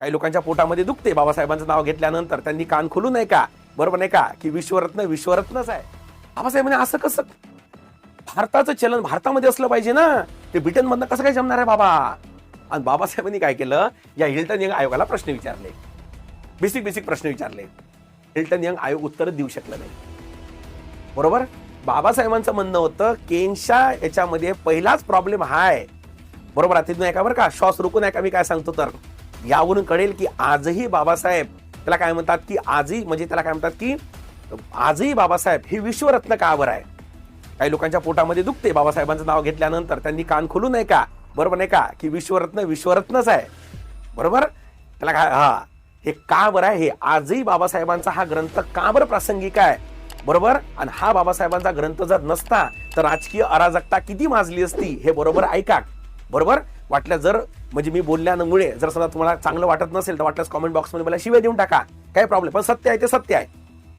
काही लोकांच्या पोटामध्ये दुखते बाबासाहेबांचं नाव घेतल्यानंतर, त्यांनी कान खोलू नये का? बरोबर नाही का की विश्वरत्न विश्वरत्नच आहे. बाबासाहेब म्हणे असं कसं, भारताचं चलन भारतामध्ये असलं पाहिजे ना, ते ब्रिटन मधनं कसं काय जमणार आहे बाबा? आणि बाबासाहेबांनी काय केलं, या हिल्टन यंग आयोगाला प्रश्न विचारले, बेसिक प्रश्न विचारले. हिल्टन यंग आयोग उत्तर देऊ शकलं नाही. बरोबर. बाबासाहेबांचं म्हणणं होतं केनच्या याच्यामध्ये पहिलाच प्रॉब्लेम हा आहे. बरोबर. तिथून ऐका बरं का, श्वास रोखून ऐका मी काय सांगतो. तर यावरून कळेल की आजही बाबासाहेब त्याला काय म्हणतात की आजही म्हणजे त्याला काय म्हणतात की आजही बाबासाहेब हे विश्वरत्न का बरं आहे? काही लोकांच्या पोटामध्ये दुखते बाबासाहेबांचं नाव घेतल्यानंतर, त्यांनी कान खोलू नये का? बरोबर नाही का की विश्वरत्न विश्वरत्नच आहे. बरोबर. त्याला काय हे का बरं आहे? हे आजही बाबासाहेबांचा हा ग्रंथ का बरं प्रासंगिक आहे? बरोबर. आणि हा बाबासाहेबांचा ग्रंथ जर नसता तर राजकीय अराजकता किती माजली असती, हे बरोबर ऐका. बरोबर. वाटलं जर म्हणजे मी बोलल्यामुळे जर समजा तुम्हाला चांगलं वाटत नसेल तर वाटल्यास कॉमेंट बॉक्समध्ये मला शिव्या देऊन टाका, काय प्रॉब्लेम, पण सत्य आहे ते सत्य आहे.